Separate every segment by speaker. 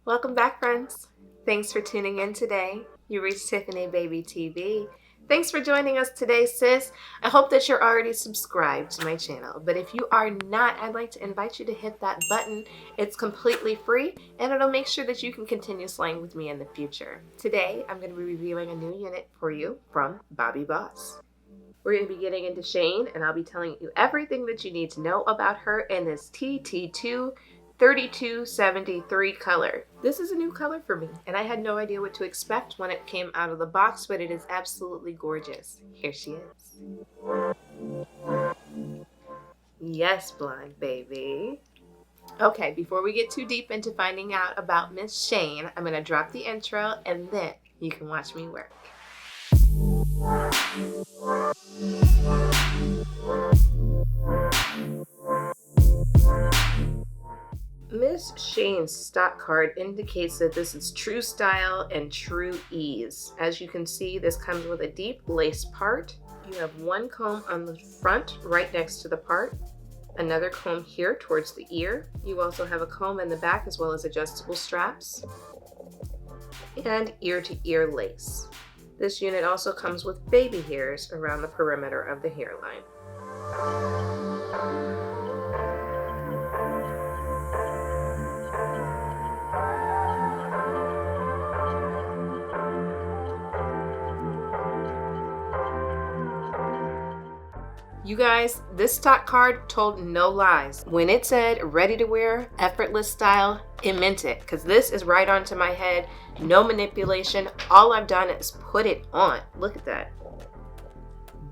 Speaker 1: Welcome back, friends. Thanks for tuning in today. You reached Tiffkneebaby TV. Thanks for joining us today, sis. I hope that you're already subscribed to my channel, but if you are not, I'd like to invite you to hit that button. It's completely free, and it'll make sure that you can continue slaying with me in the future. Today, I'm going to be reviewing a new unit for you from Bobbi Boss. We're going to be getting into Shayne, and I'll be telling you everything that you need to know about her in this TT2 3273 color. This is a new color for me, and I had no idea what to expect when it came out of the box, but it is absolutely gorgeous. Here she is. Yes, blonde baby. Okay, before we get too deep into finding out about Miss Shayne, I'm going to drop the intro, and then you can watch me work. Miss Shayne's stock card indicates that this is true style and true ease. As you can see, this comes with a deep lace part. You have one comb on the front right next to the part, another comb here towards the ear. You also have a comb in the back as well as adjustable straps and ear-to-ear lace. This unit also comes with baby hairs around the perimeter of the hairline. You guys, this stock card told no lies. When it said ready to wear, effortless style, it meant it, because this is right onto my head. No manipulation. All I've done is put it on. Look at that.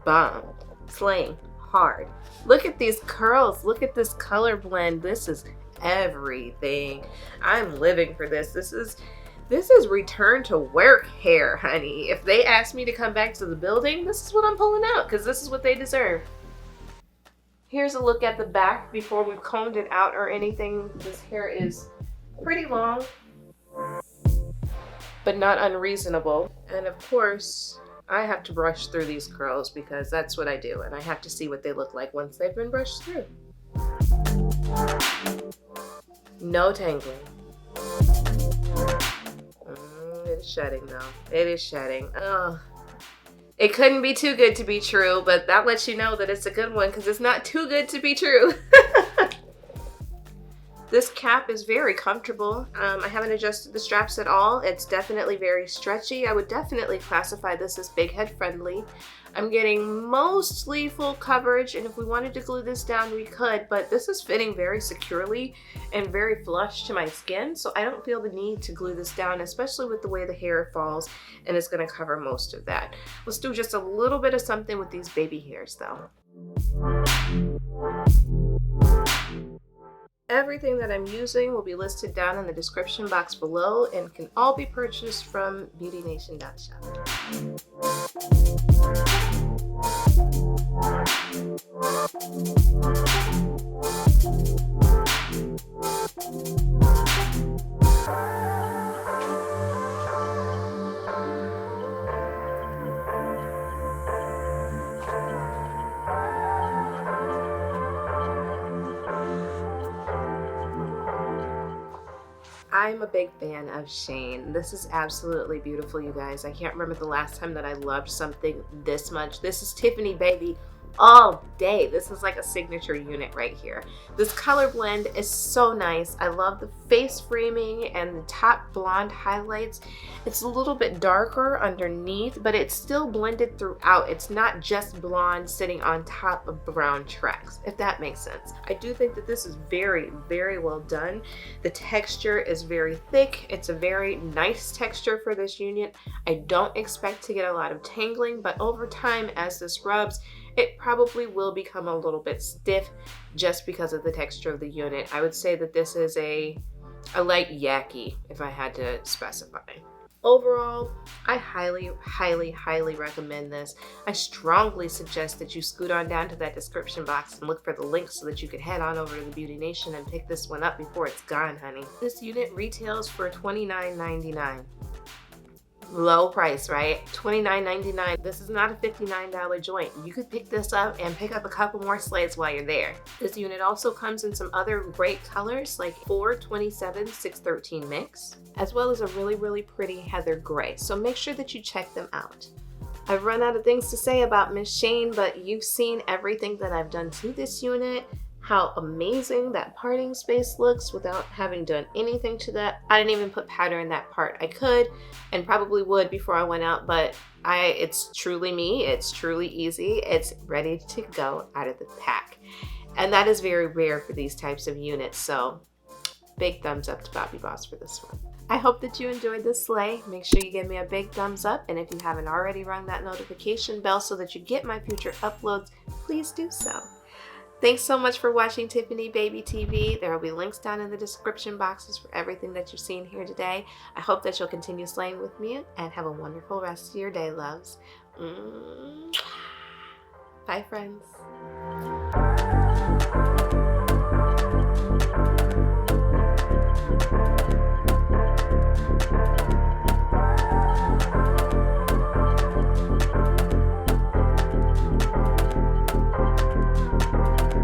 Speaker 1: Bomb. Slaying. Hard. Look at these curls. Look at this color blend. This is everything. I'm living for this. This is return to work hair, honey. If they ask me to come back to the building, this is what I'm pulling out, because this is what they deserve. Here's a look at the back before we've combed it out or anything. This hair is pretty long, but not unreasonable. And of course, I have to brush through these curls because that's what I do, and I have to see what they look like once they've been brushed through. No tangling. It is shedding though. It is shedding. Ugh. It couldn't be too good to be true, but that lets you know that it's a good one because it's not too good to be true. This cap is very comfortable. I haven't adjusted the straps at all. It's definitely very stretchy. I would definitely classify this as big head friendly. I'm getting mostly full coverage, and if we wanted to glue this down, we could, but this is fitting very securely and very flush to my skin, so I don't feel the need to glue this down, especially with the way the hair falls, and it's gonna cover most of that. Let's do just a little bit of something with these baby hairs though. Everything that I'm using will be listed down in the description box below and can all be purchased from beautynation.shop. I'm a big fan of Shayne. This is absolutely beautiful, you guys. I can't remember the last time that I loved something this much. This is Tiffkneebaby all day. This is like a signature unit right here. This color blend is so nice. I love the face framing and the top blonde highlights. It's a little bit darker underneath, but it's still blended throughout. It's not just blonde sitting on top of brown tracks, if that makes sense. I do think that this is very, very well done. The texture is very thick. It's a very nice texture for this unit. I don't expect to get a lot of tangling, but over time as this rubs, it probably will become a little bit stiff just because of the texture of the unit. I would say that this is a light yaki if I had to specify. Overall, I highly, highly, highly recommend this. I strongly suggest that you scoot on down to that description box and look for the link so that you can head on over to the Beauty Nation and pick this one up before it's gone, honey. This unit retails for $29.99. Low price, right? $29.99. This is not a $59 joint. You could pick this up and pick up a couple more sleds while you're there. This unit also comes in some other great colors like 427 613 mix, as well as a really pretty heather gray. So make sure that you check them out. I've run out of things to say about Miss Shayne, but you've seen everything that I've done to this unit. How amazing that parting space looks without having done anything to that. I didn't even put powder in that part. I could and probably would before I went out, but it's truly me. It's truly easy. It's ready to go out of the pack. And that is very rare for these types of units. So big thumbs up to Bobbi Boss for this one. I hope that you enjoyed this sleigh. Make sure you give me a big thumbs up. And if you haven't already rung that notification bell so that you get my future uploads, please do so. Thanks so much for watching Tiffkneebaby TV. There will be links down in the description boxes for everything that you've seen here today. I hope that you'll continue slaying with me and have a wonderful rest of your day, loves. Bye, friends.